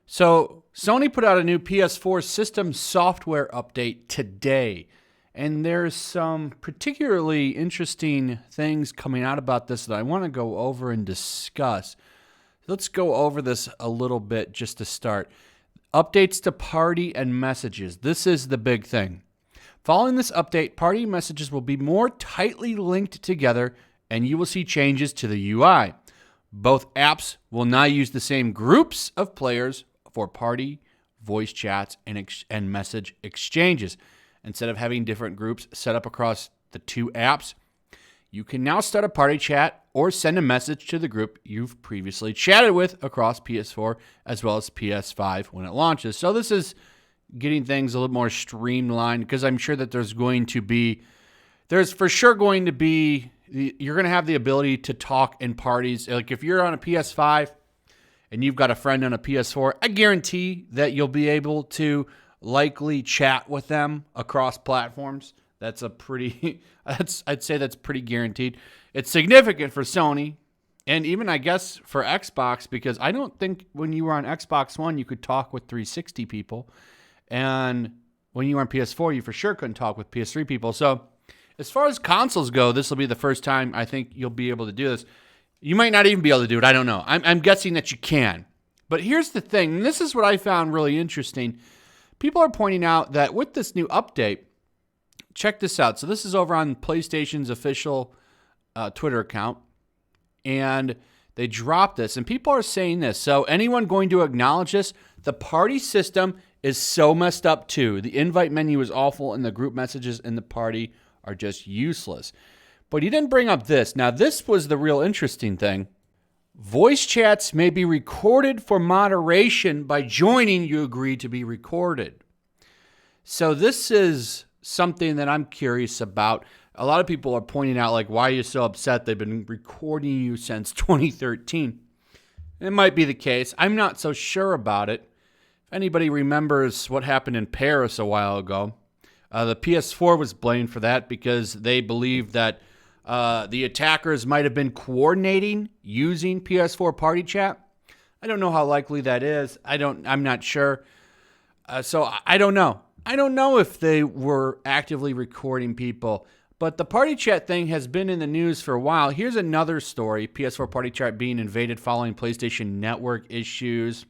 So, Sony put out a new PS4 system software update today, and there's some particularly interesting things coming out about this that I want to go over and discuss. Let's go over this a little bit just to start. Updates to party and messages. This is the big thing. Following this update, party messages will be more tightly linked together, and you will see changes to the UI. Both apps will now use the same groups of players for party, voice chats, and message exchanges. Instead of having different groups set up across the two apps, you can now start a party chat or send a message to the group you've previously chatted with across PS4 as well as PS5 when it launches. So this is getting things a little more streamlined because I'm sure that there's for sure going to be, you're going to have the ability to talk in parties. Like if you're on a PS5 and you've got a friend on a PS4, I guarantee that you'll be able to likely chat with them across platforms. I'd say that's pretty guaranteed. It's significant for Sony and even, I guess, for Xbox, because I don't think when you were on Xbox One, you could talk with 360 people. And when you were on PS4, you for sure couldn't talk with PS3 people. So as far as consoles go, this will be the first time I think you'll be able to do this. You might not even be able to do it. I don't know. I'm guessing that you can. But here's the thing, and this is what I found really interesting. People are pointing out that with this new update, check this out. So this is over on PlayStation's official Twitter account, and they dropped this, and people are saying this. So anyone going to acknowledge this, the party system is so messed up too. The invite menu is awful, and the group messages in the party are just useless. But he didn't bring up this. Now, this was the real interesting thing. Voice chats may be recorded for moderation. By joining, you agree to be recorded. So this is something that I'm curious about. A lot of people are pointing out, like, why are you so upset? They've been recording you since 2013. It might be the case. I'm not so sure about it. If anybody remembers what happened in Paris a while ago, the PS4 was blamed for that because they believed that the attackers might have been coordinating using PS4 party chat. I don't know how likely that is. I'm not sure. So I don't know. I don't know if they were actively recording people, but the party chat thing has been in the news for a while. Here's another story. PS4 party chat being invaded following PlayStation Network issues.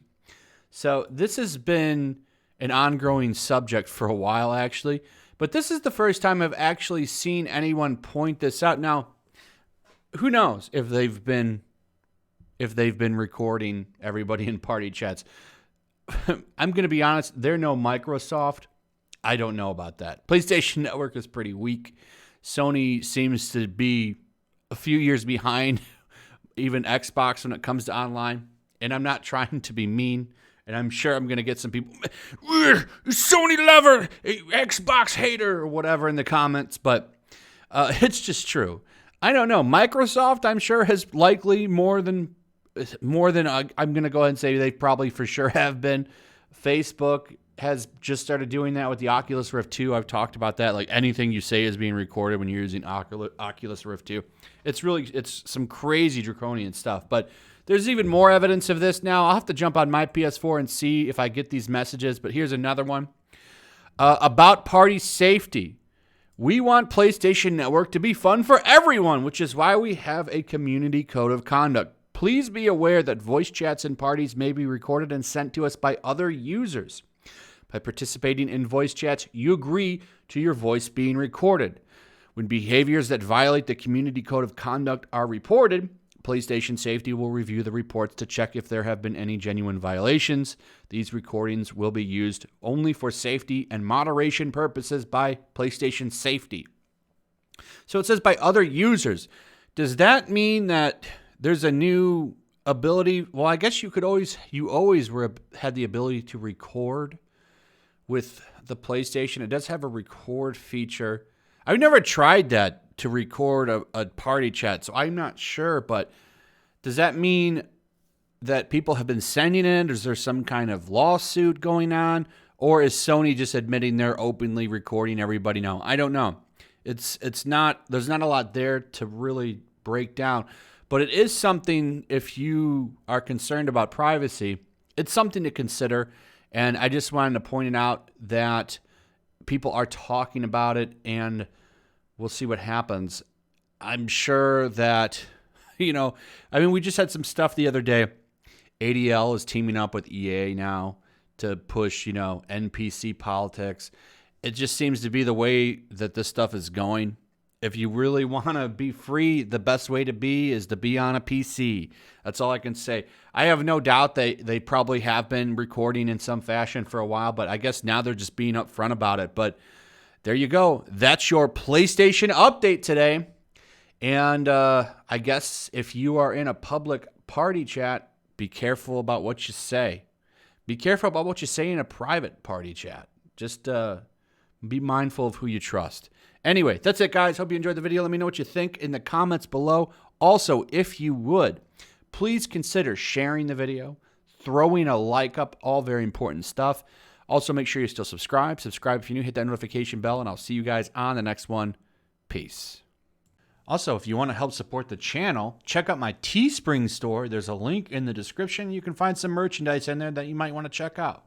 So this has been an ongoing subject for a while, actually. But this is the first time I've actually seen anyone point this out. Now, who knows if they've been recording everybody in party chats. I'm going to be honest, they're no Microsoft. I don't know about that. PlayStation Network is pretty weak. Sony seems to be a few years behind even Xbox when it comes to online. And I'm not trying to be mean. And I'm sure I'm going to get some people, Sony lover, Xbox hater, or whatever in the comments. But it's just true. I don't know. Microsoft, I'm sure, has likely more than I'm going to go ahead and say they probably for sure have been. Facebook has just started doing that with the Oculus Rift 2. I've talked about that. Like anything you say is being recorded when you're using Oculus Rift 2. It's some crazy draconian stuff. But there's even more evidence of this now. I'll have to jump on my PS4 and see if I get these messages. But here's another one. About party safety. We want PlayStation Network to be fun for everyone, which is why we have a community code of conduct. Please be aware that voice chats and parties may be recorded and sent to us by other users. By participating in voice chats, you agree to your voice being recorded. When behaviors that violate the community code of conduct are reported, PlayStation Safety will review the reports to check if there have been any genuine violations. These recordings will be used only for safety and moderation purposes by PlayStation Safety. So it says by other users. Does that mean that there's a new ability? Well, I guess you always had the ability to record with the PlayStation. It does have a record feature. I've never tried that, to record a party chat, so I'm not sure, but does that mean that people have been sending it? Is there some kind of lawsuit going on? Or is Sony just admitting they're openly recording everybody now? I don't know. There's not a lot there to really break down, but it is something, if you are concerned about privacy, it's something to consider. And I just wanted to point it out that people are talking about it, and we'll see what happens. I'm sure that, we just had some stuff the other day. ADL is teaming up with EA now to push, NPC politics. It just seems to be the way that this stuff is going. If you really want to be free, the best way to be is to be on a PC. That's all I can say. I have no doubt they probably have been recording in some fashion for a while, but I guess now they're just being upfront about it. But there you go. That's your PlayStation update today. And I guess if you are in a public party chat, be careful about what you say. Be careful about what you say in a private party chat. Just be mindful of who you trust. Anyway, that's it, guys. Hope you enjoyed the video. Let me know what you think in the comments below. Also, if you would, please consider sharing the video, throwing a like up, all very important stuff. Also, make sure you still subscribe. Subscribe if you're new. Hit that notification bell, and I'll see you guys on the next one. Peace. Also, if you want to help support the channel, check out my Teespring store. There's a link in the description. You can find some merchandise in there that you might want to check out.